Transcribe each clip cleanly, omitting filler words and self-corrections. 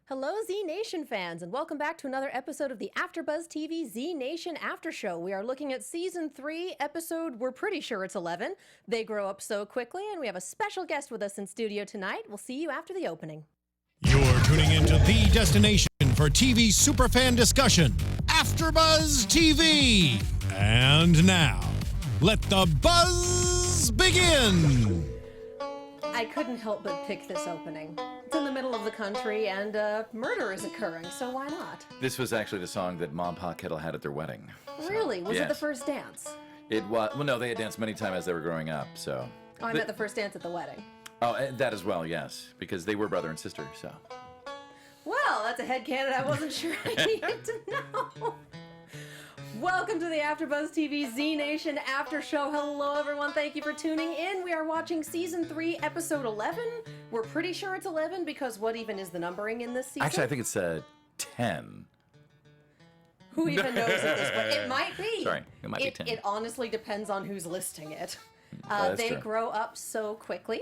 Hello, Z Nation fans, and welcome back to another episode of the AFTERBUZZ TV Z Nation After Show. We are looking at Season 3, episode, we're pretty sure it's 11. They grow up so quickly, and we have a special guest with us in studio tonight. We'll see you after the opening. You're tuning into the destination for TV superfan discussion, AFTERBUZZ TV. And now, let the buzz begin. I couldn't help but pick this opening. It's in the middle of the country, and murder is occurring, so why not? This was actually the song that Mom Pa Kettle had at their wedding. Really? Was it the yes. first dance? It was. Well, no, they had danced many times as they were growing up, so. Oh, I meant the first dance at the wedding. Oh, and that as well, yes, because they were brother and sister, so. Well, that's a headcanon I wasn't sure I needed to know. Welcome to the AFTERBUZZ TV Z Nation After Show. Hello, everyone. Thank you for tuning in. We are watching Season 3, Episode 11. We're pretty sure it's 11 because what even is the numbering in this season? Actually, I think it's 10. Who even knows at this point? It might be. Sorry, it might be 10. It honestly depends on who's listing it. They true. grow up so quickly.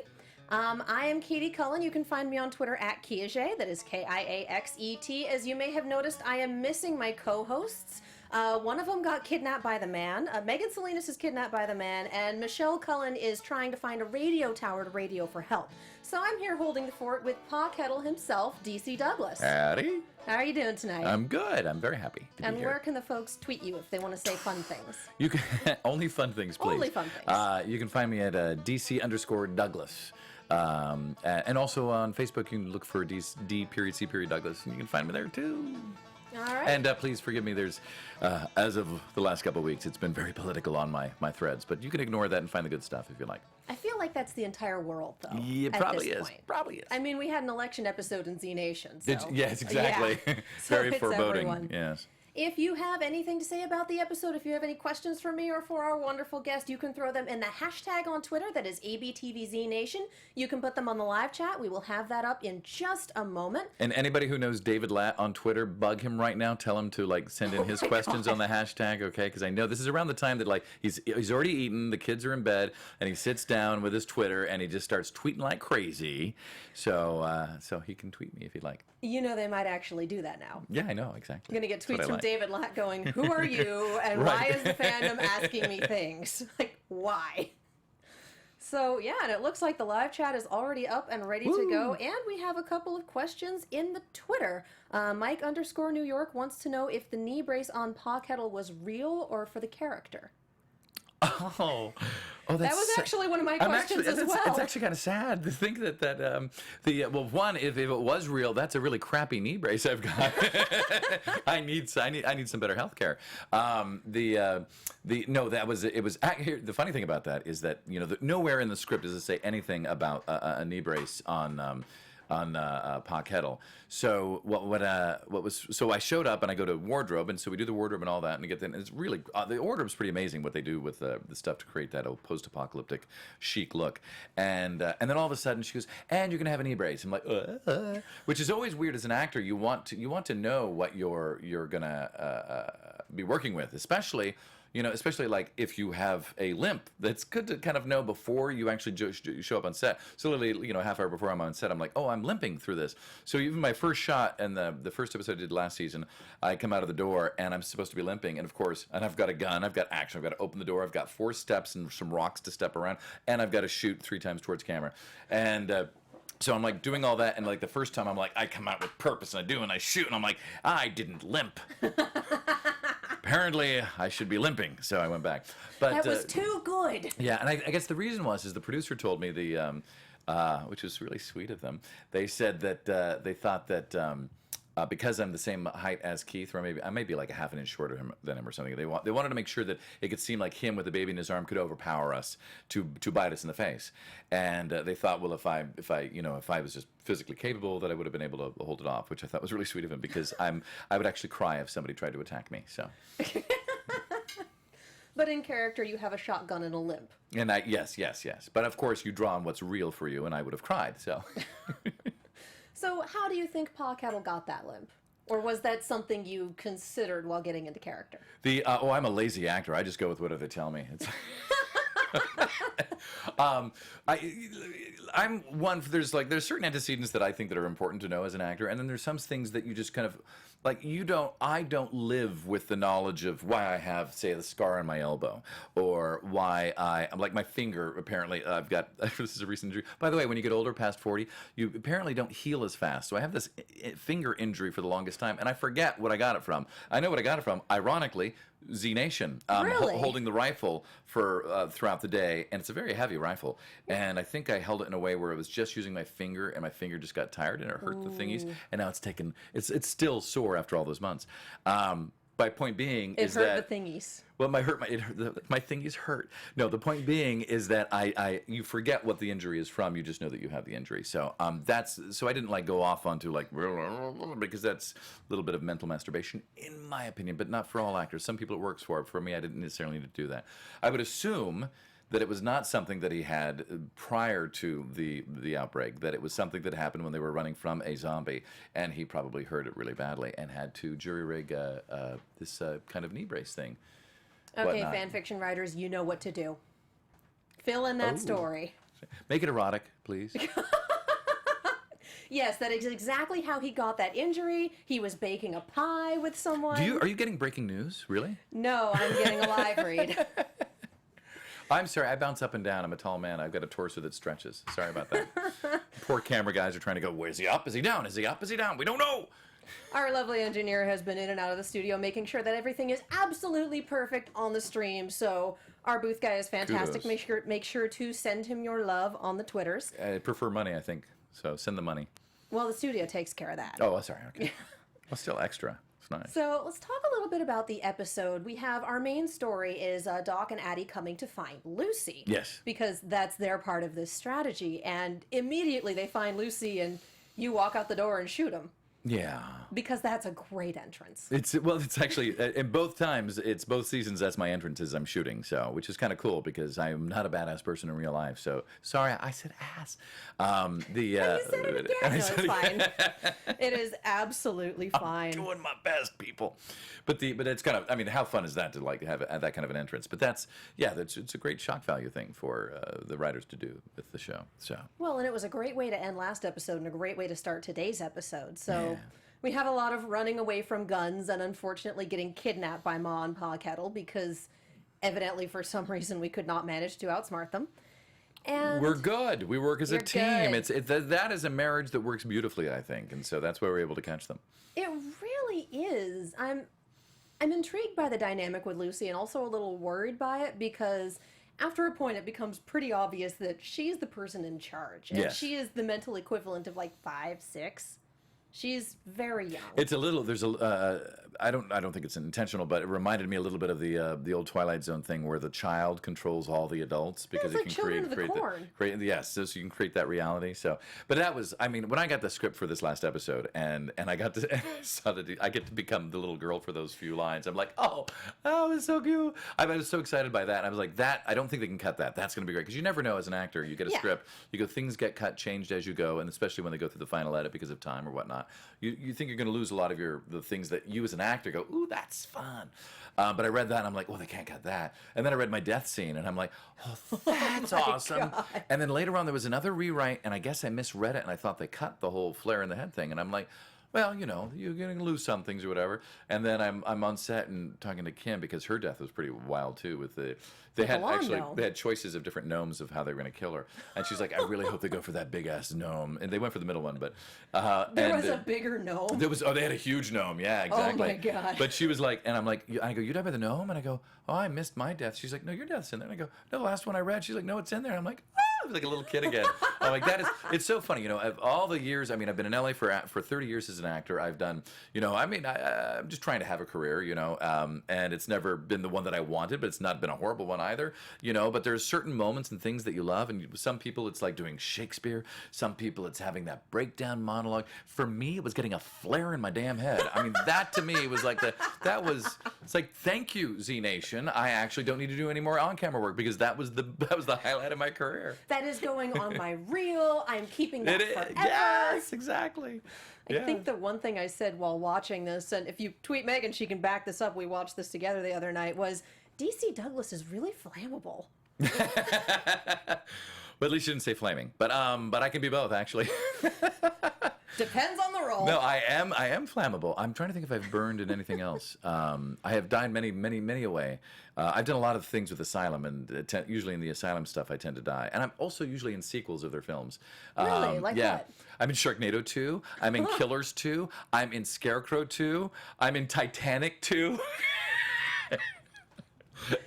I am Katie Cullen. You can find me on Twitter at Kiaxet. That is Kiaxet. As you may have noticed, I am missing my co-hosts. One of them got kidnapped by the man. Megan Salinas is kidnapped by the man, and Michelle Cullen is trying to find a radio tower to radio for help. So I'm here holding the fort with Pa Kettle himself, DC Douglas. Howdy. How are you doing tonight? I'm good. I'm very happy to be And here. where can the folks tweet you if they want to say fun things? You can only fun things, please. Only fun things. You can find me at DC_Douglas. And also on Facebook, you can look for D.C. Douglas, and you can find me there too. All right. And please forgive me, there's, as of the last couple of weeks, it's been very political on my threads, but you can ignore that and find the good stuff if you like. I feel like that's the entire world, though. Yeah, at probably this is. point. Probably is. I mean, we had an election episode in Z Nation. So. Yes, exactly. Yeah. So Very it's foreboding. everyone. Yes. If you have anything to say about the episode, if you have any questions for me or for our wonderful guest, you can throw them in the hashtag on Twitter. That is ABTVZNation. You can put them on the live chat. We will have that up in just a moment. And anybody who knows David Latt on Twitter, bug him right now. Tell him to send in his questions on the hashtag, okay? Because I know this is around the time that he's already eaten, the kids are in bed, and he sits down with his Twitter and he just starts tweeting like crazy. So he can tweet me if he'd like. You know they might actually do that now. Yeah, I know exactly. I'm going to get That's what tweets I from like. David Latt going, who are you and why is the fandom asking me things? Like, why? So, yeah, and it looks like the live chat is already up and ready to go. And we have a couple of questions in the Twitter. Mike_New York wants to know if the knee brace on Pa Kettle was real or for the character. Oh, that's That was actually one of my questions as well. It's actually kind of sad to think that one, if it was real, that's a really crappy knee brace I've got. I need some better health care. The funny thing about that is that nowhere in the script does it say anything about a knee brace on Pa Kettle. So so I showed up and I go to wardrobe, and so we do the wardrobe and all that, and we get and it's really the wardrobe's pretty amazing what they do with the stuff to create that post-apocalyptic chic look. And then all of a sudden she goes, and you're gonna have a knee brace. I'm like, which is always weird as an actor. You want to know what you're gonna be working with, especially like if you have a limp. That's good to kind of know before you actually show up on set. So literally, half hour before I'm on set, I'm like, oh, I'm limping through this. So even my first shot and the first episode I did last season, I come out of the door and I'm supposed to be limping. And of course, and I've got a gun, I've got action, I've got to open the door, I've got 4 steps and some rocks to step around, and I've got to shoot 3 times towards camera. And so I'm like doing all that, and like the first time I'm like, I come out with purpose, and I do, and I shoot, and I'm like, I didn't limp. Apparently, I should be limping, so I went back. But That was too good. yeah, and I guess the reason is the producer told me which was really sweet of them. They said that they thought that because I'm the same height as Keith, or I may be like a half an inch shorter than him or something. They wanted to make sure that it could seem like him with a baby in his arm could overpower us to bite us in the face. And they thought, well, if I was just physically capable, that I would have been able to hold it off, which I thought was really sweet of him, because I would actually cry if somebody tried to attack me. So. But in character, you have a shotgun and a limp. And yes. But of course, you draw on what's real for you, and I would have cried. So. So how do you think Pa Kettle got that limp? Or was that something you considered while getting into character? I'm a lazy actor. I just go with whatever they tell me. I, I'm one. There's certain antecedents that I think that are important to know as an actor, and then there's some things that you just kind of like. I don't live with the knowledge of why I have, say, the scar on my elbow, or why I'm like my finger. Apparently, I've got this is a recent injury. By the way, when you get older, past 40, you apparently don't heal as fast. So I have this finger injury for the longest time, and I forget what I got it from. I know what I got it from. Ironically, Z Nation, Really? holding the rifle for throughout the day, and it's a very heavy rifle. And I think I held it in a way where it was just using my finger, and my finger just got tired, and it hurt the thingies. And now it's still sore after all those months. My point being It is hurt that the thingies. well, my thingies hurt. No, the point being is that you forget what the injury is from. You just know that you have the injury. So so I didn't like go off onto like because that's a little bit of mental masturbation in my opinion, but not for all actors. Some people it works for. For me, I didn't necessarily need to do that. I would assume that it was not something that he had prior to the outbreak, that it was something that happened when they were running from a zombie, and he probably hurt it really badly and had to jury rig this kind of knee brace thing. Okay, Whatnot. fan fiction writers, you know what to do. Fill in that story. Make it erotic, please. Yes, that is exactly how he got that injury. He was baking a pie with someone. Are you getting breaking news? Really? No, I'm getting a live read. I'm sorry, I bounce up and down. I'm a tall man. I've got a torso that stretches. Sorry about that. Poor camera guys are trying to go, where's he up? Is he down? Is he up? Is he down? We don't know. Our lovely engineer has been in and out of the studio making sure that everything is absolutely perfect on the stream. So our booth guy is fantastic. Kudos. Make sure to send him your love on the Twitters. I prefer money, I think. So send the money. Well, the studio takes care of that. Oh, sorry. Okay. Well, still extra. It's nice. So let's talk a little bit about the episode. We have our main story is Doc and Addie coming to find Lucy. Yes. Because that's their part of this strategy. And immediately they find Lucy and you walk out the door and shoot him. Yeah. Because that's a great entrance. It's actually in both times. It's both seasons. That's my entrance as I'm shooting. So, which is kind of cool because I'm not a badass person in real life. So, sorry, I said ass. And you said it again. No, it's fine. It is absolutely fine. I'm doing my best, people. But it's kind of. I mean, how fun is that to like have that kind of an entrance? But it's a great shock value thing for the writers to do with the show. So. Well, and it was a great way to end last episode and a great way to start today's episode. So. Yeah. We have a lot of running away from guns and unfortunately getting kidnapped by Ma and Pa Kettle because evidently for some reason we could not manage to outsmart them. And we're good. We work as a team. Good. That is a marriage that works beautifully, I think, and so that's why we're able to catch them. It really is. I'm intrigued by the dynamic with Lucy and also a little worried by it because after a point it becomes pretty obvious that she's the person in charge and Yes. she is the mental equivalent of like 5, 6. She's very young. It's a little. There's a. I don't think it's intentional, but it reminded me a little bit of the old Twilight Zone thing where the child controls all the adults because it's it like can Children of the Corn. Yes, so you can create that reality. So, but that was. I mean, when I got the script for this last episode, and I got to saw that I get to become the little girl for those few lines. I'm like, oh, it's so cute. I was so excited by that. And I was like, that. I don't think they can cut that. That's going to be great because you never know as an actor. You get a script, you go, things get cut, changed as you go, and especially when they go through the final edit because of time or whatnot. You think you're going to lose a lot of the things that you as an actor go, ooh, that's fun. But I read that and I'm like, well, they can't cut that. And then I read my death scene and I'm like, oh, that's awesome. God. And then later on there was another rewrite and I guess I misread it and I thought they cut the whole flare in the head thing. And I'm like, well, you're going to lose some things or whatever. And then I'm on set and talking to Kim because her death was pretty wild too. With they had choices of different gnomes of how they were going to kill her, and she's like, I really hope they go for that big ass gnome. And they went for the middle one, but there was a bigger gnome. They had a huge gnome. Yeah, exactly. Oh my God. But she was like, and I'm like, I go, you died by the gnome, and I go, oh, I missed my death. She's like, no, your death's in there. And I go, no, the last one I read. She's like, no, it's in there. And I'm like, I was like a little kid again. I'm like, it's so funny, of all the years, I mean, I've been in LA for 30 years as an actor. I've done, I'm just trying to have a career, and it's never been the one that I wanted, but it's not been a horrible one either, but there's certain moments and things that you love, and some people it's like doing Shakespeare, some people it's having that breakdown monologue. For me, it was getting a flare in my damn head. I mean, that to me was like it's like, thank you, Z Nation. I actually don't need to do any more on-camera work because that was the highlight of my career. That is going on my reel. I'm keeping that forever. Yes, exactly. I think the one thing I said while watching this, and if you tweet Megan, she can back this up. We watched this together the other night. Was DC Douglas is really flammable. Well, at least you didn't say flaming. But I can be both, actually. Depends on the role. No, I am flammable. I'm trying to think if I've burned in anything else. I have died many a way. I've done a lot of things with Asylum, and usually in the Asylum stuff, I tend to die. And I'm also usually in sequels of their films. Really? Like what? I'm in Sharknado 2. I'm in Killers 2. I'm in Scarecrow 2. I'm in Titanic 2.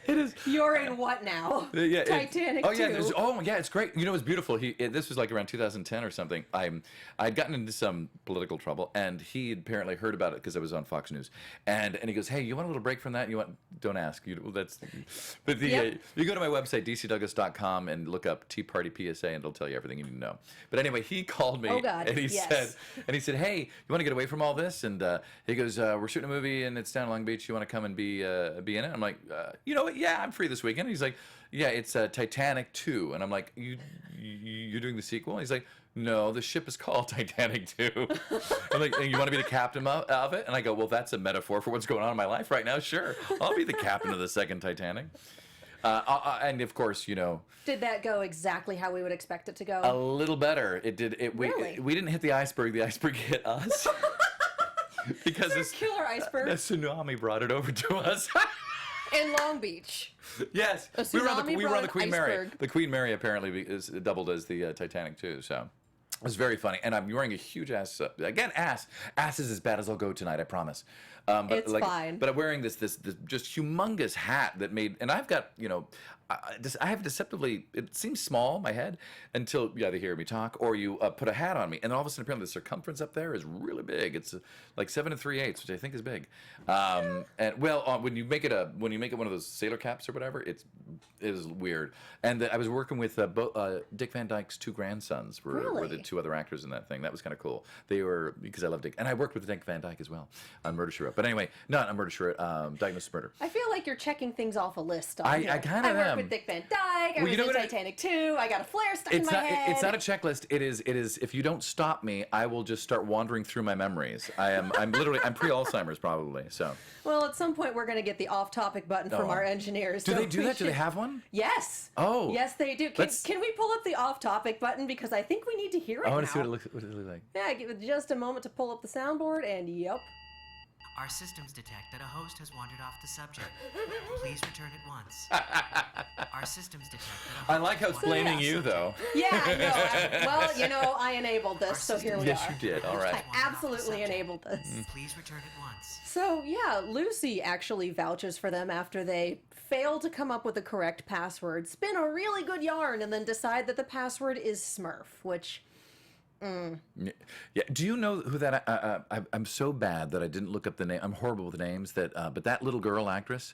It is. You're in what now? Yeah, Titanic 2. It's great. You know, it's beautiful. This was like around 2010 or something. I'd gotten into some political trouble, and he apparently heard about it because I was on Fox News, and he goes, "Hey, you want a little break from that? Don't ask. You go to my website dcdouglas.com and look up Tea Party PSA, and it'll tell you everything you need to know." But anyway, he called me, and he said, "Hey, you want to get away from all this?" And he goes, "We're shooting a movie, and it's down in Long Beach. You want to come and be in it?" I'm like, "You know what? Yeah, I'm free this weekend." And he's like, "Yeah, it's Titanic 2." And I'm like, you're doing the sequel? And he's like, "No, the ship is called Titanic 2. I'm like, "And you want to be the captain of it?" And I go, "Well, that's a metaphor for what's going on in my life right now. Sure, I'll be the captain of the second Titanic." And of course, you know. Did that go exactly how we would expect it to go? A little better. It did. Really? We didn't hit the iceberg. The iceberg hit us. Because this killer iceberg. A tsunami brought it over to us. In Long Beach. Yes, we were on the Queen Mary. iceberg. The Queen Mary apparently is doubled as the Titanic too. So it was very funny, and I'm wearing a huge ass. Again, ass is as bad as I'll go tonight. I promise. But it's fine. But I'm wearing this just humongous hat that made, and I've got I have deceptively. It seems small, my head, until you either hear me talk or you put a hat on me, and all of a sudden apparently the circumference up there is really big. It's like 7 3/8, which I think is big. And when you make it one of those sailor caps or whatever, it is weird. And I was working with Dick Van Dyke's two grandsons were the two other actors in that thing. That was kind of cool. They were, because I love Dick, and I worked with Dick Van Dyke as well on Murder, She Wrote. But anyway, not on Murder, She Wrote, Diagnosis Murder. I feel like you're checking things off a list. I kind of am. I work with Dick Van Dyke. I was in Titanic 2. I got a flare stuck in my head. It's not a checklist. It is. If you don't stop me, I will just start wandering through my memories. I'm pre-Alzheimer's probably. So. Well, at some point we're going to get the off-topic button from our engineers. Do they do that? Do they have one? Yes. Oh. Yes, they do. Can we pull up the off-topic button, because I think we need to hear it now. I want to see what it looks like. Yeah, give it just a moment to pull up the soundboard, and yep. Our systems detect that a host has wandered off the subject. Please return at once. Our systems detect that a host I like how it's blaming you, though. Yeah, I know. I enabled this, so here we are. Yes, you did. All right. I absolutely enabled this. Please return at once. So, yeah, Lucy actually vouches for them after they fail to come up with the correct password, spin a really good yarn, and then decide that the password is Smurf, which... Yeah. Do you know who that? I'm so bad that I didn't look up the name. I'm horrible with names. But that little girl actress,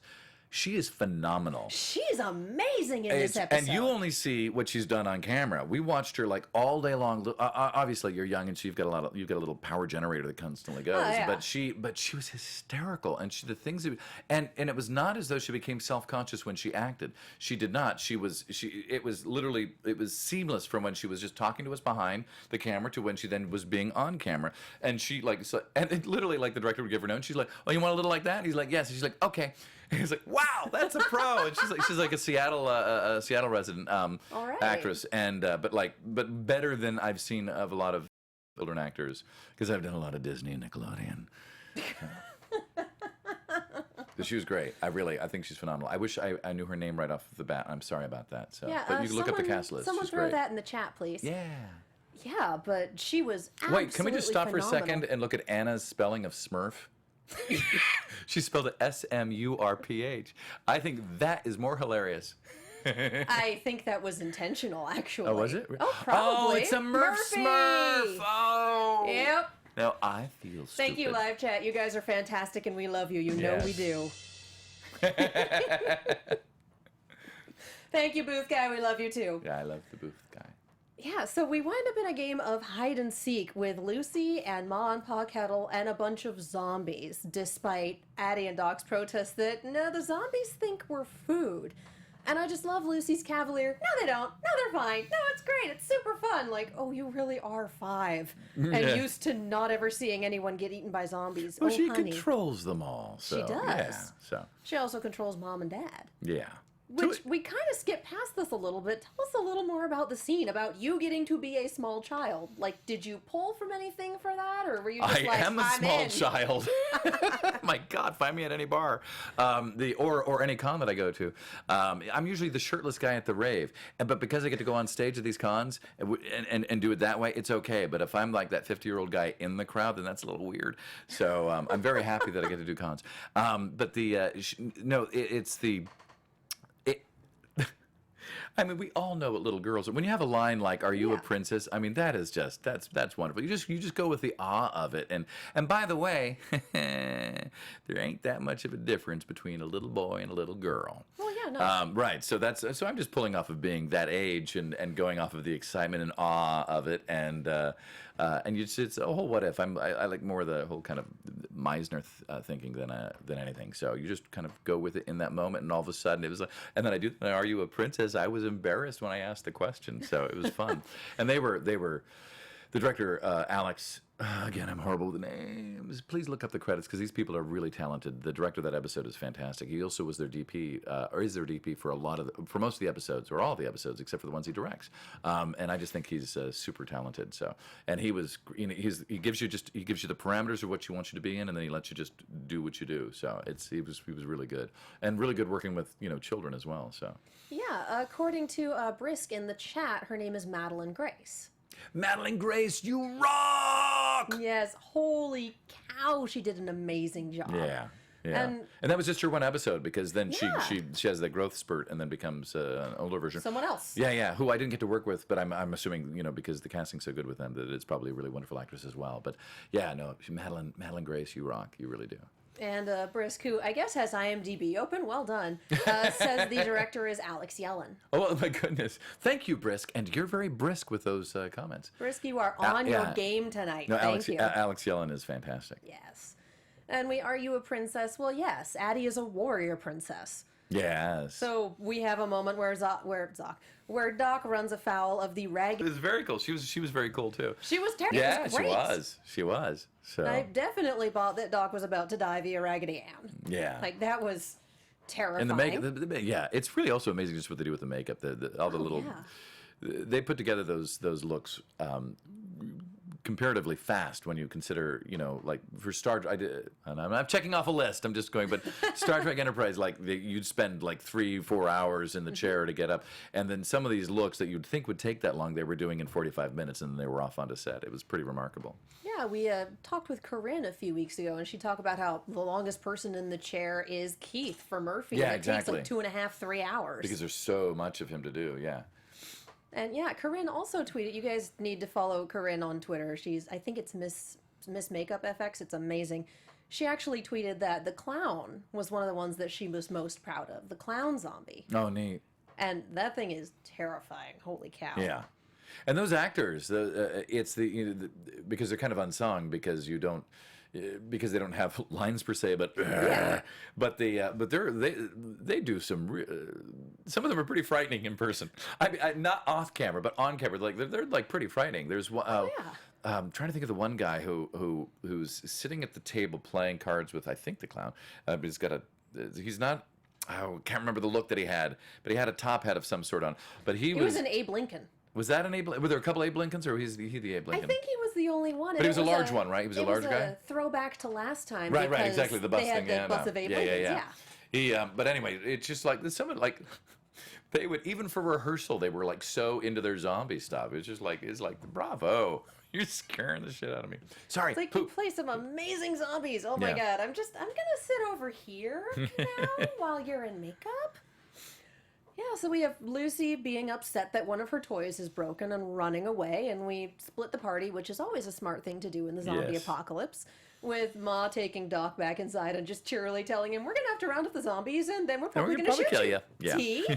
she is phenomenal. She's amazing in this episode. And you only see what she's done on camera. We watched her like all day long. Obviously, you're young, and you've got a little power generator that constantly goes. Oh, yeah. But she was hysterical, and the things that, and it was not as though she became self-conscious when she acted. She did not. It was seamless from when she was just talking to us behind the camera to when she then was being on camera. And she literally like the director would give her a note. And she's like, "Oh, you want a little like that?" And he's like, "Yes." And she's like, "Okay." And he's like, "Wow, that's a pro." And she's like a Seattle resident actress, and but better than I've seen of a lot of children actors, because I've done a lot of Disney and Nickelodeon. But she was great. I think she's phenomenal. I wish I knew her name right off the bat. I'm sorry about that. So, yeah, but you can look up the cast list. Someone she's throw great. that in the chat, please. Yeah. Yeah, but she was absolutely Wait, can we just stop phenomenal. for a second and look at Anna's spelling of Smurf? She spelled it Smurph. I think that is more hilarious. I think that was intentional, actually. Oh, was it? Oh, probably. Oh, it's a Murph Murphy! Smurf. Oh. Yep. Now I feel stupid. Thank you, live chat. You guys are fantastic, and we love you. You know we do. Thank you, Booth Guy. We love you, too. Yeah, I love the Booth Guy. Yeah, so we wind up in a game of hide and seek with Lucy and Ma and Pa Kettle and a bunch of zombies, despite Addie and Doc's protest that, no, the zombies think we're food. And I just love Lucy's cavalier, no, they don't. No, they're fine. No, it's great. It's super fun. Like, oh, you really are 5. And used to not ever seeing anyone get eaten by zombies. Well, oh, she honey. controls them all. So, She does. Yeah, so. She also controls Mom and Dad. Yeah. Which we kind of skipped past this a little bit. Tell us a little more about the scene, about you getting to be a small child. Like, did you pull from anything for that, or were you just I am a small in? child. My God, find me at any bar, or any con that I go to. I'm usually the shirtless guy at the rave, but because I get to go on stage at these cons and do it that way, it's okay. But if I'm like that 50-year-old guy in the crowd, then that's a little weird. So I'm very happy that I get to do cons. But it's the. I mean, we all know what little girls are. When you have a line like "Are you a princess?" I mean, that is just that's wonderful. You just go with the awe of it. And by the way, there ain't that much of a difference between a little boy and a little girl. Well, yeah, no. Right. So I'm just pulling off of being that age and going off of the excitement and awe of it. And it's a whole what if. I like more of the whole kind of Meisner thinking than anything. So you just kind of go with it in that moment, and all of a sudden it was like, and then I do. Are you a princess? I was embarrassed when I asked the question, so it was fun. And they were the director Alex. Again, I'm horrible with the names. Please look up the credits because these people are really talented. The director of that episode is fantastic. He also was their DP, or is their DP for for most of the episodes, or all of the episodes, except for the ones he directs. And I just think he's super talented. So, and he was, he gives you the parameters of what you want you to be in, and then he lets you just do what you do. So he was really good, and really good working with children as well. So Yeah, according to Brisk in the chat, her name is Madeline Grace. Madeline Grace, you rock! Yes, holy cow, she did an amazing job. Yeah. And that was just her one episode, because then she has that growth spurt and then becomes an older version. Someone else. Yeah, who I didn't get to work with, but I'm assuming, because the casting's so good with them, that it's probably a really wonderful actress as well. But yeah, no, Madeline Grace, you rock. You really do. And Brisk, who I guess has IMDb open, well done, says the director is Alex Yellen. Oh, my goodness. Thank you, Brisk. And you're very brisk with those comments. Brisk, you are on your game tonight. No, Thank you. Alex Yellen is fantastic. Yes. And Are you a princess? Well, yes. Addie is a warrior princess. Yes. So we have a moment where Doc runs afoul of the rag. It was very cool. She was very cool too. She was terrible. Yeah, It was great. she was. So I definitely thought that Doc was about to die via Raggedy Ann. Yeah. Like, that was terrifying. And the makeup, yeah, it's really also amazing just what they do with the makeup. All the little, they put together those looks comparatively fast when you consider, like for Star Trek, and I'm not checking off a list, I'm just going, but Star Trek Enterprise, like you'd spend like 3-4 hours in the chair to get up, and then some of these looks that you'd think would take that long, they were doing in 45 minutes, and then they were off onto set. It was pretty remarkable. Yeah, we talked with Corinne a few weeks ago, and she talked about how the longest person in the chair is Keith for Murphy. Yeah, and it exactly. takes like 2.5-3 hours. Because there's so much of him to do, yeah. And yeah, Corinne also tweeted. You guys need to follow Corinne on Twitter. I think it's Miss Makeup FX. It's amazing. She actually tweeted that the clown was one of the ones that she was most proud of. The clown zombie. Oh, neat. And that thing is terrifying. Holy cow. Yeah. And those actors, it's because they're kind of unsung because they don't have lines per se, but they do some of them are pretty frightening in person. I not off camera, but on camera, like they're like pretty frightening. There's one. I'm trying to think of the one guy who's sitting at the table playing cards with, I think, the clown. But he's not. I can't remember the look that he had, but he had a top hat of some sort on. But he was an Abe Lincoln. Was that an Abe? Were there a couple Abe Lincolns, or was he the Abe Lincoln? I think he was the only one. But he was a large one, right? He was a large guy. It was a throwback to last time. Right, exactly. The bus they had thing. The bus of Abe Lincolns, yeah. But anyway, it's just like someone like they would, even for rehearsal, they were like so into their zombie stuff. It's like bravo. You're scaring the shit out of me. Sorry. It's like you play some amazing zombies. Oh my god. I'm gonna sit over here now while you're in makeup. Yeah, so we have Lucy being upset that one of her toys is broken and running away, and we split the party, which is always a smart thing to do in the zombie apocalypse, with Ma taking Doc back inside and just cheerily telling him, we're going to have to round up the zombies, and then we're probably going to shoot kill you. Yeah. Tea?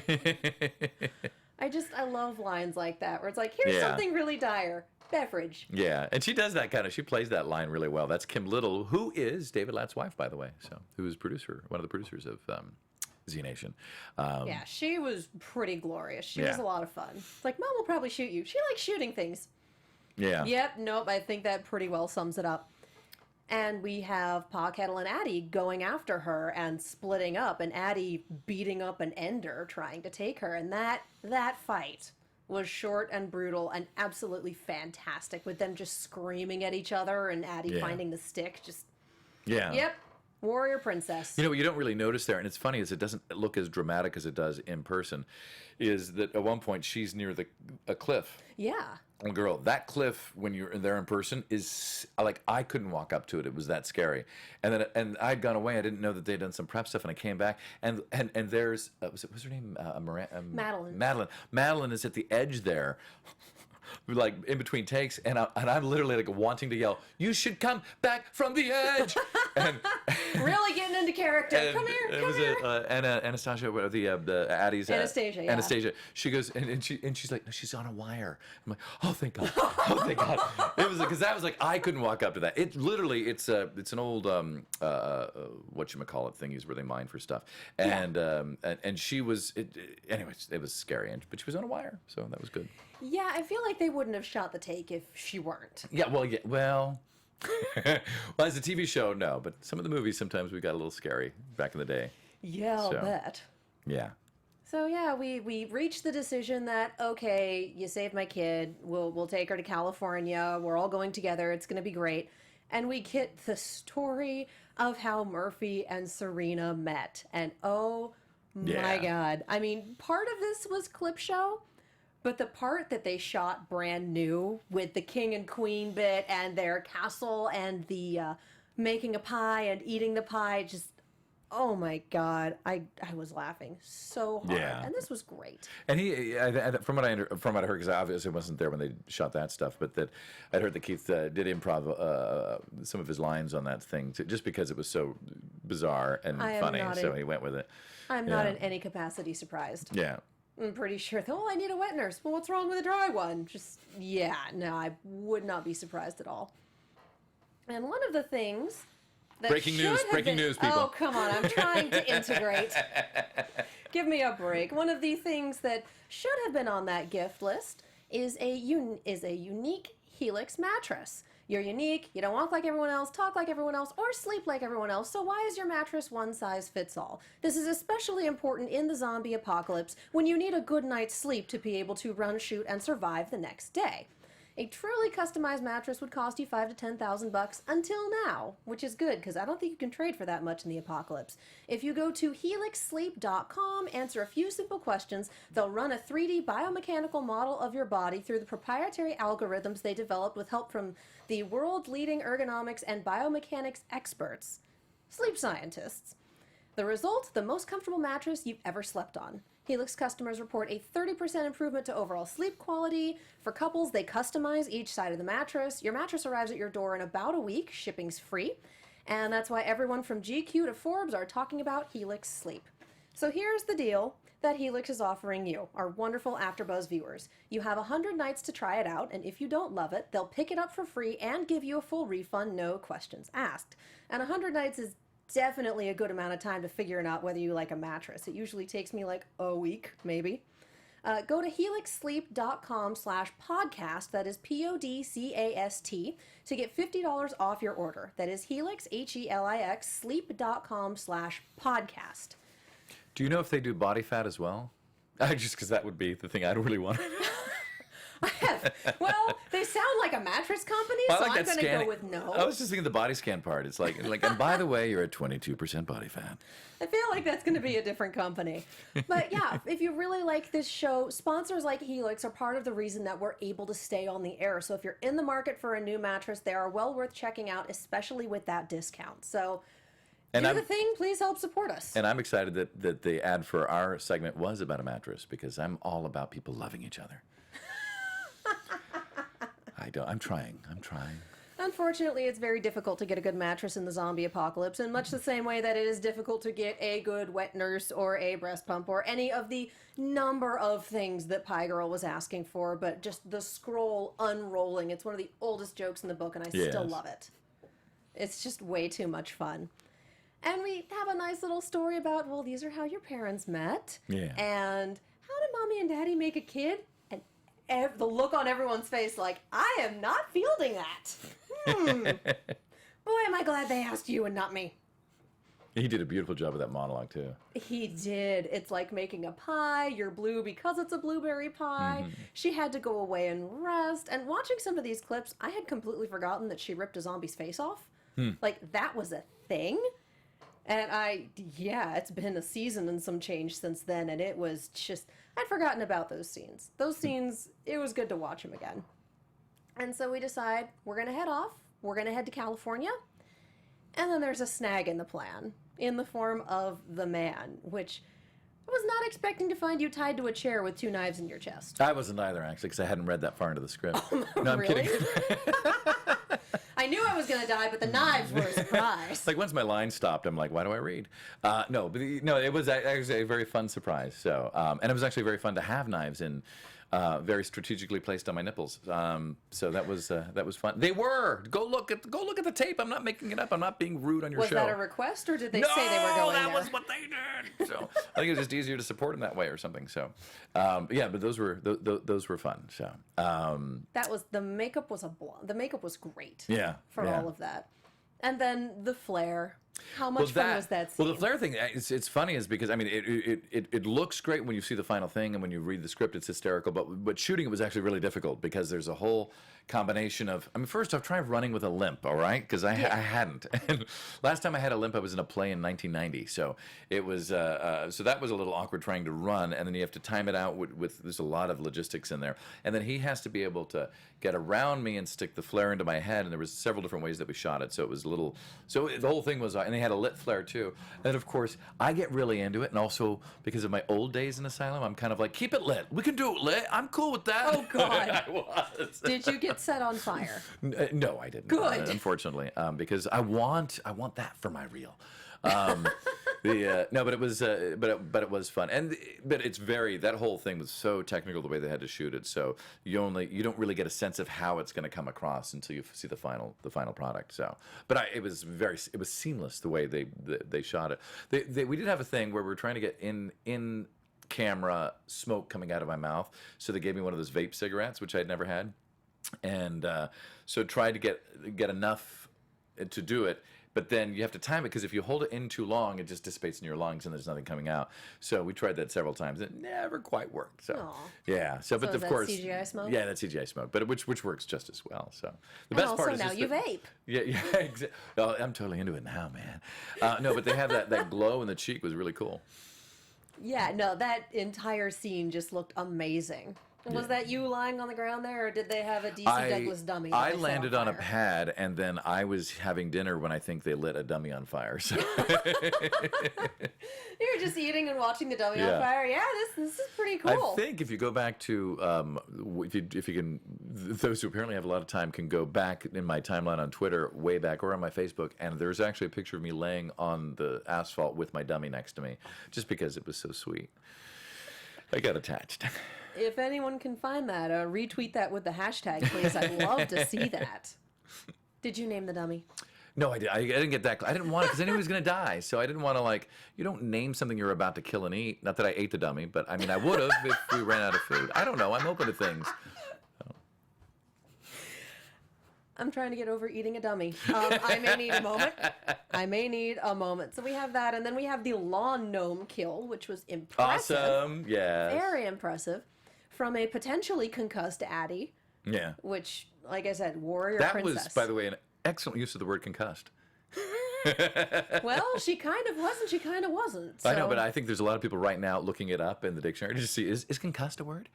I love lines like that, where it's like, here's something really dire. Beverage. Yeah, and she does that she plays that line really well. That's Kim Little, who is David Latt's wife, by the way, who is one of the producers of Z Nation. Yeah, she was pretty glorious. She was a lot of fun. It's like, Mom will probably shoot you. She likes shooting things. Yeah. Yep, nope, I think that pretty well sums it up. And we have Pa Kettle and Addie going after her and splitting up, and Addie beating up an Ender trying to take her. And that fight was short and brutal and absolutely fantastic, with them just screaming at each other and Addie finding the stick. Just yep, warrior princess. You know what you don't really notice there, and it's funny, is it doesn't look as dramatic as it does in person, is that at one point she's near a cliff. Yeah. Little girl, that cliff when you're there in person is like, I couldn't walk up to it. It was that scary. And I'd gone away. I didn't know that they'd done some prep stuff, and I came back and there's was her name Madeline. Madeline is at the edge there. Like in between takes, and I'm literally like wanting to yell, "You should come back from the edge!" and really getting into character. Come here, come here. Anastasia, the Addie's Anastasia. Yeah. Anastasia. She goes and she's like, "No, she's on a wire." I'm like, "Oh, thank God! Oh, thank God!" It was because that was like, I couldn't walk up to that. It literally, it's an old whatchamacallit thingies where they mine for stuff, and she was anyways, it was scary, but she was on a wire, so that was good. Yeah, I feel like they wouldn't have shot the take if she weren't. Yeah, well, well, as a TV show, no, but some of the movies sometimes we got a little scary back in the day. Yeah, I'll bet. Yeah. So yeah, we reached the decision that, okay, you saved my kid. We'll take her to California. We're all going together. It's going to be great. And we get the story of how Murphy and Serena met. And oh my God. I mean, part of this was clip show. But the part that they shot brand new with the king and queen bit and their castle and the making a pie and eating the pie, just, oh my God, I was laughing so hard. Yeah. And this was great. And from what I heard, because I obviously wasn't there when they shot that stuff, but that I'd heard that Keith did improv some of his lines on that thing, just because it was so bizarre and funny, so he went with it. I'm not in any capacity surprised. Yeah. I'm pretty sure, I need a wet nurse. Well, what's wrong with a dry one? No, I would not be surprised at all. And one of the things that breaking news, people. Oh, come on, I'm trying to integrate. Give me a break. One of the things that should have been on that gift list is a unique Helix mattress. You're unique, you don't walk like everyone else, talk like everyone else, or sleep like everyone else, so why is your mattress one size fits all? This is especially important in the zombie apocalypse when you need a good night's sleep to be able to run, shoot, and survive the next day. A truly customized mattress would cost you $5,000 to $10,000 until now, which is good because I don't think you can trade for that much in the apocalypse. If you go to helixsleep.com, answer a few simple questions, they'll run a 3D biomechanical model of your body through the proprietary algorithms they developed with help from the world-leading ergonomics and biomechanics experts, sleep scientists. The result, the most comfortable mattress you've ever slept on. Helix customers report a 30% improvement to overall sleep quality. For couples, they customize each side of the mattress. Your mattress arrives at your door in about a week. Shipping's free. And that's why everyone from GQ to Forbes are talking about Helix Sleep. So here's the deal that Helix is offering you, our wonderful AfterBuzz viewers. You have 100 nights to try it out, and if you don't love it, they'll pick it up for free and give you a full refund, no questions asked. And 100 nights is definitely a good amount of time to figure out whether you like a mattress. It usually takes me like a week, maybe. Go to helixsleep.com/podcast, that is PODCAST, to get $50 off your order. That is Helix, HELIX, sleep.com/podcast. Do you know if they do body fat as well? Just because that would be the thing I'd really want. Well, they sound like a mattress company, so I'm going to go with no. I was just thinking the body scan part. It's like, and by the way, you're at 22% body fat. I feel like that's going to be a different company. But yeah, if you really like this show, sponsors like Helix are part of the reason that we're able to stay on the air. So if you're in the market for a new mattress, they are well worth checking out, especially with that discount. So do the thing, please help support us. And I'm excited that the ad for our segment was about a mattress, because I'm all about people loving each other. I'm trying. Unfortunately, it's very difficult to get a good mattress in the zombie apocalypse, in much the same way that it is difficult to get a good wet nurse or a breast pump or any of the number of things that Pie Girl was asking for, but just the scroll unrolling. It's one of the oldest jokes in the book, and I still love it. It's just way too much fun. And we have a nice little story about, well, these are how your parents met. Yeah. And how did Mommy and Daddy make a kid? And the look on everyone's face like, I am not fielding that. But boy, am I glad they asked you and not me. He did a beautiful job of that monologue too. He did. It's like making a pie. You're blue because it's a blueberry pie. She had to go away and rest. And watching some of these clips, I had completely forgotten that she ripped a zombie's face off. Like, that was a thing. And it's been a season and some change since then. And it was just, I'd forgotten about those scenes. Those scenes, it was good to watch them again. And so we decide we're going to head off. We're going to head to California. And then there's a snag in the plan, in the form of the man, which I was not expecting to find you tied to a chair with 2 knives in your chest. I wasn't either, actually, because I hadn't read that far into the script. No, I'm Really? kidding. I knew I was going to die, but the knives were a surprise. Like, once my line stopped, I'm like, why do I read? No, it was actually a very fun surprise. So, and it was actually very fun to have knives in, very strategically placed on my nipples. So that was fun. They were. Go look at the tape. I'm not making it up. I'm not being rude on your show. Was that a request, or did they say they were going that there? was what they did. So I think it was just easier to support them that way or something. So, but those were fun. So That was, the makeup was the makeup was great. Yeah, For yeah. all of that. And then the flare. How much fun was that scene? Well, the flare thing, it's funny is because, I mean, it looks great when you see the final thing, and when you read the script, it's hysterical. But shooting it was actually really difficult because there's a whole combination of, I mean, first off, try running with a limp, all right? Because I hadn't. And last time I had a limp, I was in a play in 1990. So it was, so that was a little awkward trying to run. And then you have to time it out with there's a lot of logistics in there. And then he has to be able to get around me and stick the flare into my head. And there was several different ways that we shot it. So it was a little, so the whole thing was, and they had a lit flare too. And of course, I get really into it. And also because of my old days in Asylum, I'm kind of like, keep it lit. We can do it lit. I'm cool with that. Oh, God. I was. Did you get set on fire? No, I didn't. Good. Unfortunately, because I want that for my reel. No, but it was, but it was fun, but it's that whole thing was so technical the way they had to shoot it. So you don't really get a sense of how it's going to come across until you see the final product. So, but it was seamless the way they shot it. We did have a thing where we were trying to get in camera smoke coming out of my mouth, so they gave me one of those vape cigarettes, which I'd never had, and so tried to get enough to do it. But then you have to time it, because if you hold it in too long, it just dissipates in your lungs and there's nothing coming out. So we tried that several times. It never quite worked. So Aw. yeah. So, but is of that course, CGI smoke? Yeah, that's CGI smoke. But which works just as well. So the And best also part is now just you that- vape. Yeah. Exactly. Oh, I'm totally into it now, man. No, but they have that glow in the cheek was really cool. Yeah, no, that entire scene just looked amazing. Was that you lying on the ground there, or did they have a DC Douglas dummy? that I they set landed on a fire? pad, and then I was having dinner when I think they lit a dummy on fire. So. You were just eating and watching the dummy on Yeah. fire. Yeah, this is pretty cool. I think if you go back to, if you can, those who apparently have a lot of time can go back in my timeline on Twitter, way back, or on my Facebook, and there's actually a picture of me laying on the asphalt with my dummy next to me, just because it was so sweet. I got attached. If anyone can find that, retweet that with the hashtag, please. I'd love to see that. Did you name the dummy? No, I didn't get that. I didn't want it because I knew he was going to die. So I didn't want to, you don't name something you're about to kill and eat. Not that I ate the dummy, but I mean, I would have if we ran out of food. I don't know. I'm open to things. I'm trying to get over eating a dummy. I may need a moment. So we have that, and then we have the lawn gnome kill, which was impressive. Awesome. Yeah. Very impressive. From a potentially concussed Addie, Yeah. which, like I said, warrior That princess. was, by the way, an excellent use of the word concussed. Well, she kind of was and she kind of wasn't. I know, so but I think there's a lot of people right now looking it up in the dictionary to see, is concussed a word?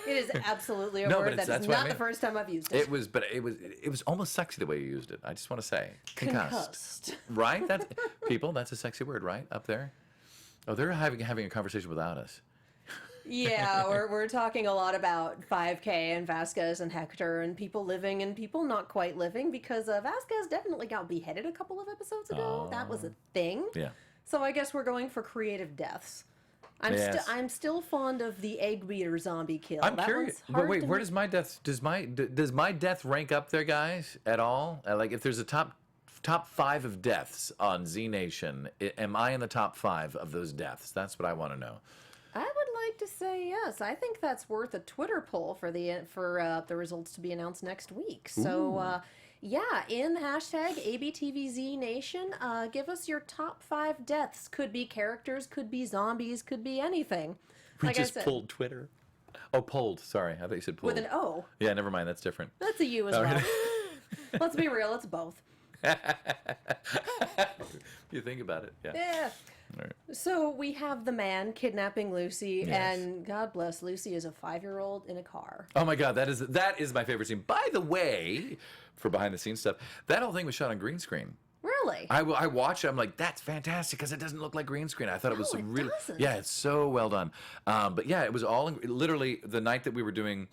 It is absolutely a No, but word. it's- That is that's what I not the mean. first time I've used it. It was almost sexy the way you used it. I just want to say. Concussed. Right? That's a sexy word, right? Up there? Oh, they're having a conversation without us. Yeah, we're talking a lot about 5K and Vasquez and Hector and people living and people not quite living, because Vasquez definitely got beheaded a couple of episodes ago. That was a thing. Yeah. So I guess we're going for creative deaths. Yes. I'm still fond of the egg beater zombie kill. I'm That curious. one's But hard wait, to where make- does my death rank up there, guys, at all? Like, if there's a top 5 of deaths on Z Nation, am I in the top 5 of those deaths? That's what I want to know. I would like to say yes. I think that's worth a Twitter poll for the results to be announced next week. So Yeah, in hashtag ABTVZ Nation, give us your top 5 deaths. Could be characters, could be zombies, could be anything. We Like just I said, pulled Twitter. Oh, pulled. Sorry, I thought you said pulled. with an O. Yeah, never mind. That's different. That's a U as Oh, well. really? Let's be real, it's both. You think about it, yeah. Yeah. All right. So we have the man kidnapping Lucy, Yes. and God bless, Lucy is a 5-year-old in a car. Oh my God, that is my favorite scene. By the way, for behind the scenes stuff, that whole thing was shot on green screen. Really? I watched it. I'm like, that's fantastic because it doesn't look like green screen. I thought it was No, it really, doesn't. yeah, it's so well done. But yeah, it was all literally the night that we were doing.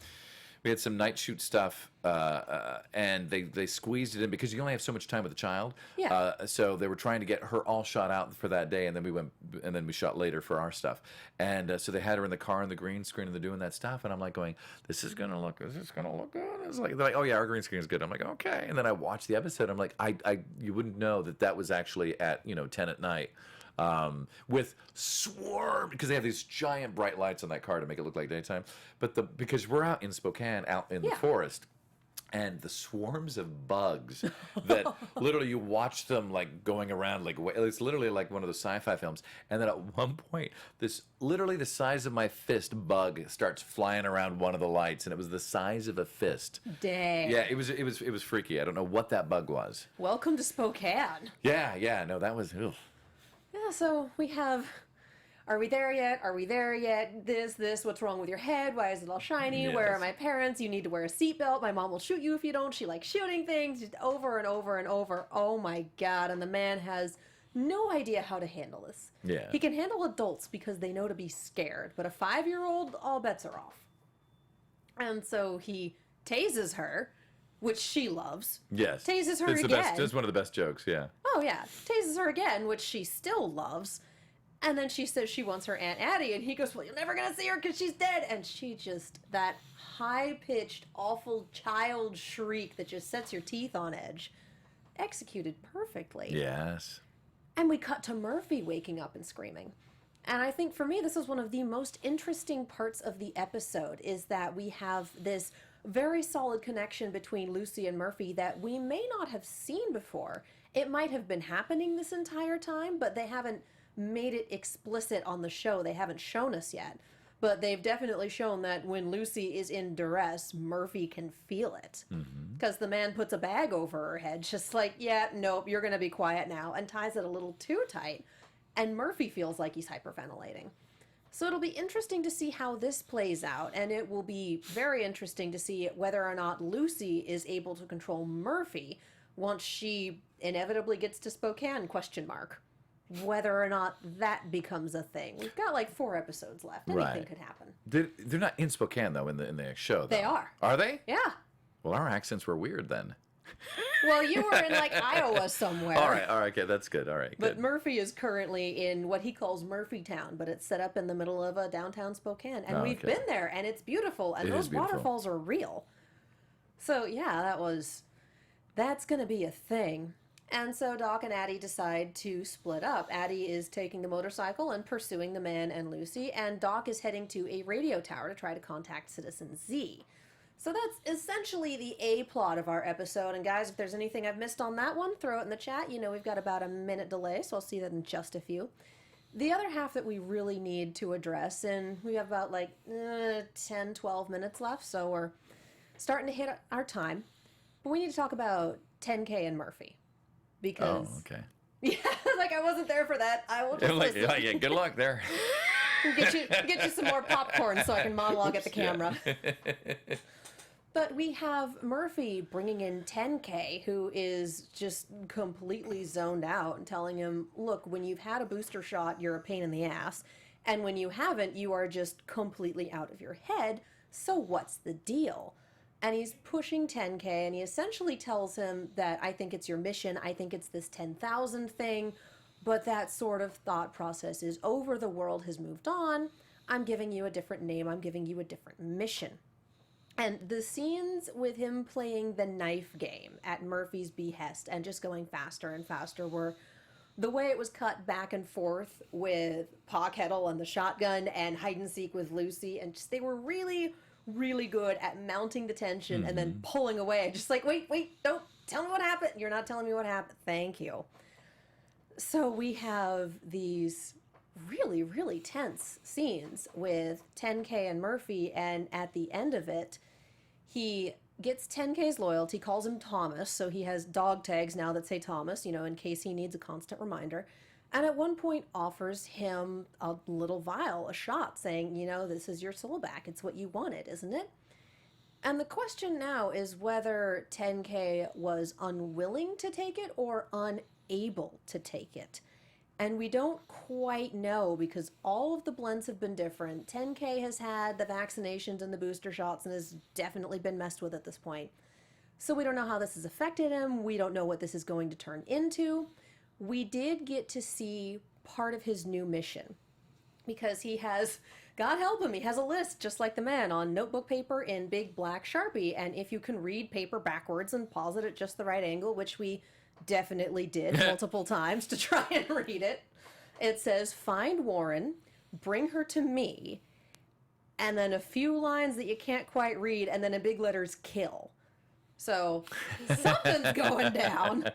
We had some night shoot stuff, and they squeezed it in because you only have so much time with a child. Yeah. So they were trying to get her all shot out for that day, and then we shot later for our stuff. And so they had her in the car in the green screen, and they're doing that stuff. And I'm like going, this is gonna look good. It's like they're like, oh yeah, our green screen is good. I'm like, okay. And then I watched the episode. I'm like, you wouldn't know that was actually at 10 at night. With swarm, because they have these giant bright lights on that car to make it look like daytime. But because we're out in Spokane, out in the forest, and the swarms of bugs that literally you watch them like going around like it's literally like one of those sci-fi films. And then at one point, this literally the size of my fist bug starts flying around one of the lights, and it was the size of a fist. Dang. Yeah, it was freaky. I don't know what that bug was. Welcome to Spokane. Yeah, no, that was. Ugh. Yeah, so we have, are we there yet? Are we there yet? This, what's wrong with your head? Why is it all shiny? Where Yes. are my parents? You need to wear a seatbelt. My mom will shoot you if you don't. She likes shooting things just over and over and over. Oh my God. And the man has no idea how to handle this. Yeah. He can handle adults because they know to be scared, but a 5-year-old, all bets are off. And so he tases her, which she loves. Yes. Tases her it's the again. best. It's one of the best jokes, yeah. Oh, yeah. Tases her again, which she still loves. And then she says she wants her Aunt Addie, and he goes, well, you're never going to see her because she's dead. And she just, that high-pitched, awful child shriek that just sets your teeth on edge, executed perfectly. Yes. And we cut to Murphy waking up and screaming. And I think for me, this is one of the most interesting parts of the episode, is that we have this very solid connection between Lucy and Murphy that we may not have seen before. It might have been happening this entire time, but they haven't made it explicit on the show. They haven't shown us yet. But they've definitely shown that when Lucy is in duress, Murphy can feel it. Because the man puts a bag over her head, just like, yeah, nope, you're going to be quiet now, and ties it a little too tight. And Murphy feels like he's hyperventilating. So it'll be interesting to see how this plays out, and it will be very interesting to see whether or not Lucy is able to control Murphy once she inevitably gets to Spokane, ? Whether or not that becomes a thing. We've got like 4 episodes left. Anything Right. could happen. They're not in Spokane though in the show. Though. They are. Are they? Yeah. Well, our accents were weird then. Well, you were in like Iowa somewhere. All right, okay, that's good. All right, But good. Murphy is currently in what he calls Murphytown, but it's set up in the middle of a downtown Spokane. And Oh, we've okay. been there, and it's beautiful. And It those is beautiful. waterfalls are real. So, yeah, that's going to be a thing. And so Doc and Addie decide to split up. Addie is taking the motorcycle and pursuing the man and Lucy, and Doc is heading to a radio tower to try to contact Citizen Z. So that's essentially the A plot of our episode. And guys, if there's anything I've missed on that one, throw it in the chat. You know, we've got about a minute delay, so I'll see that in just a few. The other half that we really need to address, and we have about like 10, 12 minutes left, so we're starting to hit our time. But we need to talk about 10K and Murphy. Because, Oh, okay. yeah, like I wasn't there for that. I will just listen. Yeah, good luck there. Get you some more popcorn so I can monologue at the camera. But we have Murphy bringing in 10K, who is just completely zoned out, and telling him, look, when you've had a booster shot, you're a pain in the ass. And when you haven't, you are just completely out of your head. So what's the deal? And he's pushing 10K, and he essentially tells him that I think it's your mission. I think it's this 10,000 thing. But that sort of thought process is over. The world has moved on. I'm giving you a different name. I'm giving you a different mission. And the scenes with him playing the knife game at Murphy's behest and just going faster and faster were the way it was cut back and forth with Pa Kettle and the shotgun and hide and seek with Lucy. And just, they were really, really good at mounting the tension and then pulling away. Just like, wait, don't Tell me what happened. You're not telling me what happened. Thank you. So we have these really, really tense scenes with 10K and Murphy, and at the end of it, he gets 10K's loyalty, calls him Thomas, so he has dog tags now that say Thomas, in case he needs a constant reminder, and at one point offers him a little vial, a shot, saying, this is your soul back. It's what you wanted, isn't it? And the question now is whether 10K was unwilling to take it or unable to take it. And we don't quite know because all of the blends have been different. 10K has had the vaccinations and the booster shots and has definitely been messed with at this point. So we don't know how this has affected him. We don't know what this is going to turn into. We did get to see part of his new mission because he has, God help him, he has a list just like the man on notebook paper in big black Sharpie. And if you can read paper backwards and pause it at just the right angle, which we definitely did multiple times to try and read it. It says, find Warren, bring her to me, and then a few lines that you can't quite read, and then in big letters, kill. So something's going down.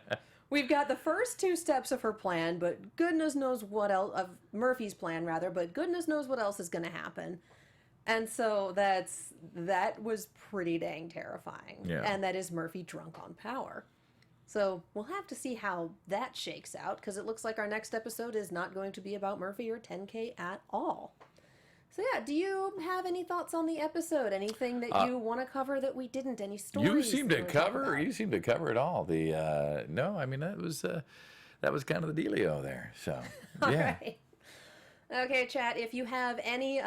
We've got the first 2 steps of her plan, but goodness knows what else, of Murphy's plan rather, but goodness knows what else is going to happen. And so that was pretty dang terrifying. Yeah. And that is Murphy drunk on power. So we'll have to see how that shakes out, because it looks like our next episode is not going to be about Murphy or 10K at all. So yeah, do you have any thoughts on the episode? Anything that you want to cover that we didn't? Any stories? You seem to cover it all. No, I mean that was kind of the dealio there. So All yeah. right. Okay, chat. If you have any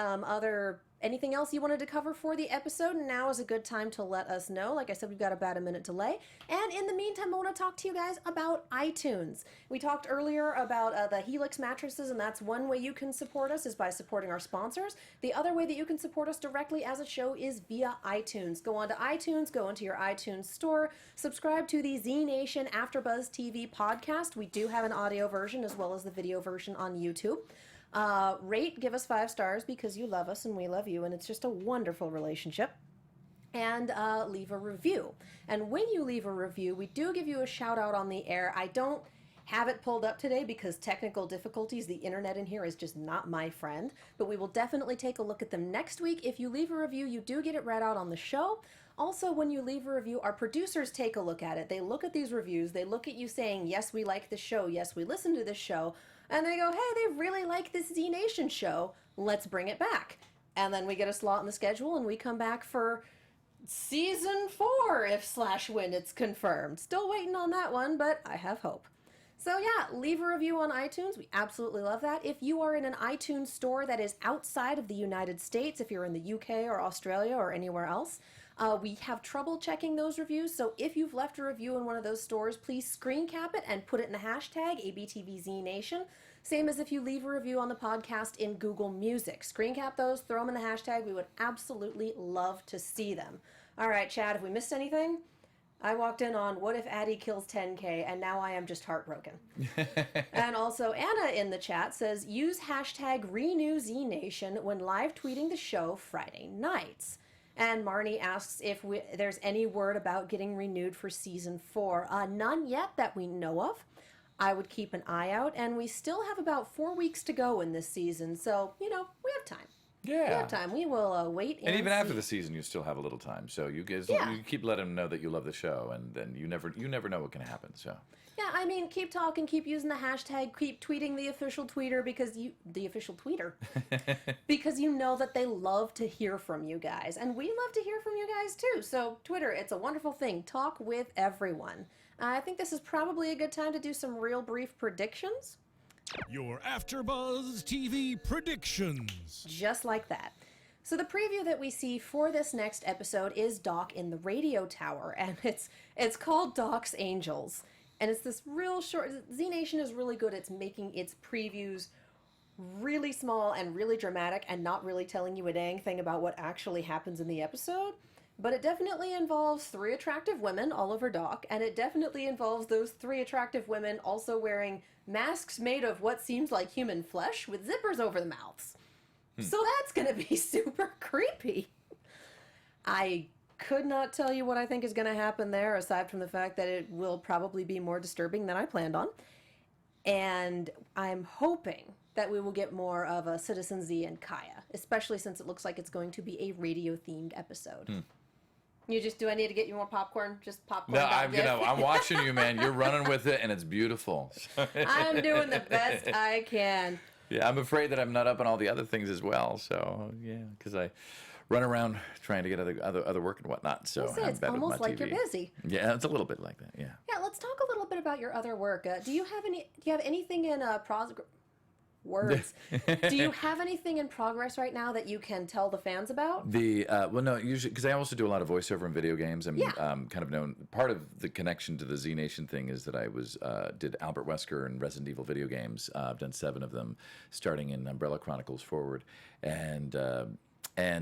anything else you wanted to cover for the episode, now is a good time to let us know. Like I said, we've got about a minute delay. And in the meantime, I want to talk to you guys about iTunes. We talked earlier about the Helix mattresses, and that's one way you can support us is by supporting our sponsors. The other way that you can support us directly as a show is via iTunes. Go on to iTunes, go into your iTunes store, subscribe to the Z Nation AfterBuzz TV podcast. We do have an audio version as well as the video version on YouTube. Rate, give us 5 stars because you love us and we love you, and it's just a wonderful relationship. And leave a review. And when you leave a review, we do give you a shout out on the air. I don't have it pulled up today because technical difficulties, the internet in here is just not my friend, but we will definitely take a look at them next week. If you leave a review, you do get it read out on the show. Also, when you leave a review, our producers take a look at it. They look at these reviews, they look at you saying, yes, we like this show, yes, we listen to this show, and they go, hey, they really like this Z Nation show, let's bring it back. And then we get a slot in the schedule and we come back for season 4 if /when it's confirmed. Still waiting on that one, but I have hope. So yeah, leave a review on iTunes. We absolutely love that. If you are in an iTunes store that is outside of the United States, if you're in the UK or Australia or anywhere else, we have trouble checking those reviews. So if you've left a review in one of those stores, please screen cap it and put it in the hashtag ABTVZNation. Same as if you leave a review on the podcast in Google Music. Screen cap those, throw them in the hashtag. We would absolutely love to see them. All right, Chad, have we missed anything? I walked in on what if Addie kills 10K, and now I am just heartbroken. And also, Anna in the chat says, use hashtag RenewZNation when live tweeting the show Friday nights. And Marnie asks if there's any word about getting renewed for season 4. None yet that we know of. I would keep an eye out, and we still have about 4 weeks to go in this season, so, we have time. Yeah. We have time. We will wait and even after the season, you still have a little time. So you guys, you keep letting them know that you love the show, and then you never know what can happen. So yeah, I mean, keep talking, keep using the hashtag, keep tweeting the official tweeter because you know that they love to hear from you guys, and we love to hear from you guys too. So Twitter, it's a wonderful thing. Talk with everyone. I think this is probably a good time to do some real brief predictions. Your AfterBuzz TV predictions. Just like that. So the preview that we see for this next episode is Doc in the radio tower, and it's called Doc's Angels. And it's this real short. Z Nation is really good at making its previews really small and really dramatic and not really telling you a dang thing about what actually happens in the episode. But it definitely involves 3 attractive women all over Doc, and it definitely involves those 3 attractive women also wearing masks made of what seems like human flesh with zippers over the mouths. So that's going to be super creepy. I could not tell you what I think is going to happen there, aside from the fact that it will probably be more disturbing than I planned on. And I'm hoping that we will get more of a Citizen Z and Kaya, especially since it looks like it's going to be a radio-themed episode. Do I need to get you more popcorn? Just popcorn. No, I'm watching you, man. You're running with it, and it's beautiful. I'm doing the best I can. Yeah, I'm afraid that I'm not up on all the other things as well. So yeah, because I run around trying to get other work and whatnot. So it's almost like you're busy. Yeah, it's a little bit like that. Yeah. Yeah, let's talk a little bit about your other work. Do you have anything in words? Do you have anything in progress right now that you can tell the fans about? Well, no, usually because I also do a lot of voiceover in video games. I'm kind of known. Part of the connection to the Z Nation thing is that I did Albert Wesker and Resident Evil video games. I've done 7 of them, starting in Umbrella Chronicles forward, and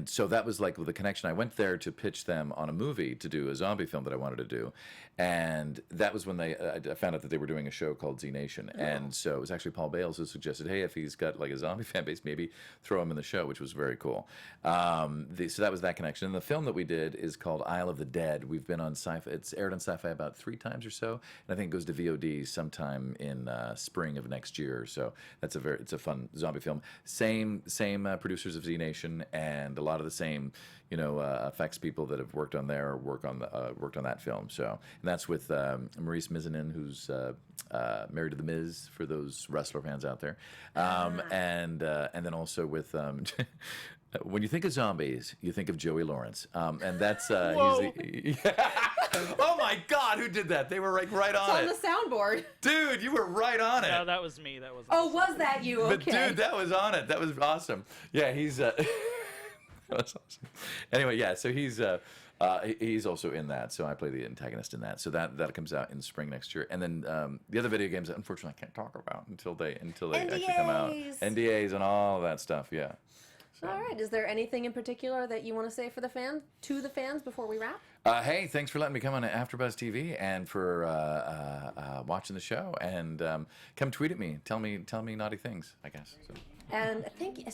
so that was like the connection. I went there to pitch them on a movie to do a zombie film that I wanted to do. And that was when I found out that they were doing a show called Z Nation. Oh. And so it was actually Paul Bales who suggested, hey, if he's got like a zombie fan base, maybe throw him in the show, which was very cool. So that was that connection. And the film that we did is called Isle of the Dead. We've been on SyFy. It's aired on SyFy about 3 times or so. And I think it goes to VOD sometime in spring of next year. So it's a fun zombie film. Same producers of Z Nation, and a lot of the same, effects people that have worked on worked on that film. So, and that's with Maurice Mizanin, who's married to the Miz, for those wrestler fans out there, and then also with. When you think of zombies, you think of Joey Lawrence, and that's oh my God, who did that? They were right on it. It's on the soundboard, dude. You were right on it. No, that was me. That was. Was that you? Okay. But dude, that was on it. That was awesome. Yeah, he's. That's awesome. Anyway, yeah. So he's also in that. So I play the antagonist in that. So that comes out in spring next year. And then the other video games that unfortunately I can't talk about until they actually come out. NDAs and all that stuff. Yeah. So. All right. Is there anything in particular that you want to say to the fans before we wrap? Hey, thanks for letting me come on AfterBuzz TV and for watching the show. And come tweet at me. Tell me naughty things, I guess. So. And thank you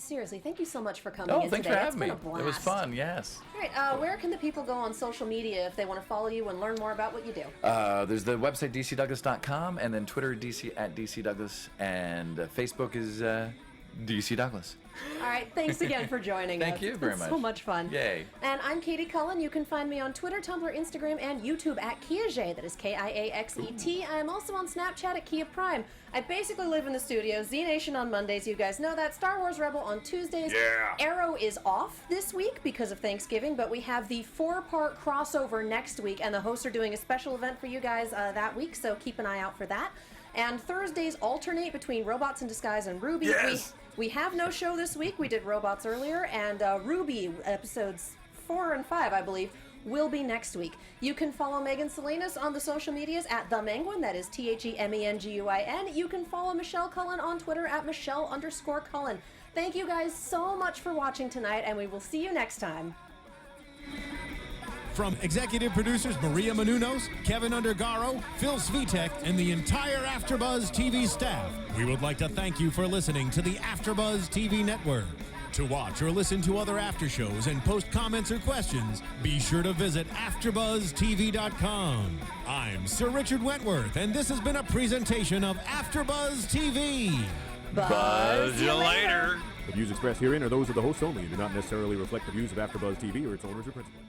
so much for coming in today. Thanks for having me. It's been a blast. It was fun, yes. All right, where can the people go on social media if they want to follow you and learn more about what you do? There's the website dcdouglas.com, and then Twitter DC@DCDouglas, and Facebook is DC Douglas. All right, thanks again for joining us. Thank you very much. So much fun. Yay. And I'm Katie Cullen. You can find me on Twitter, Tumblr, Instagram, and YouTube at Kiaxet. That is KIAXET. I am also on Snapchat at Kia Prime. I basically live in the studio. Z Nation on Mondays, you guys know that. Star Wars Rebel on Tuesdays. Yeah. Arrow is off this week because of Thanksgiving, but we have the 4-part crossover next week, and the hosts are doing a special event for you guys that week, so keep an eye out for that. And Thursdays alternate between Robots in Disguise and Ruby. Yes. We have no show this week. We did Robots earlier, and Ruby, episodes 4 and 5, I believe, will be next week. You can follow Megan Salinas on the social medias at The Menguin, that is TheMenguin. You can follow Michelle Cullen on Twitter at Michelle_Cullen. Thank you guys so much for watching tonight, and we will see you next time. From executive producers Maria Menounos, Kevin Undergaro, Phil Svitek, and the entire AfterBuzz TV staff, we would like to thank you for listening to the AfterBuzz TV network. To watch or listen to other after shows and post comments or questions, be sure to visit AfterBuzzTV.com. I'm Sir Richard Wentworth, and this has been a presentation of AfterBuzz TV. Buzz you later. The views expressed herein are those of the hosts only and do not necessarily reflect the views of AfterBuzz TV or its owners or principals.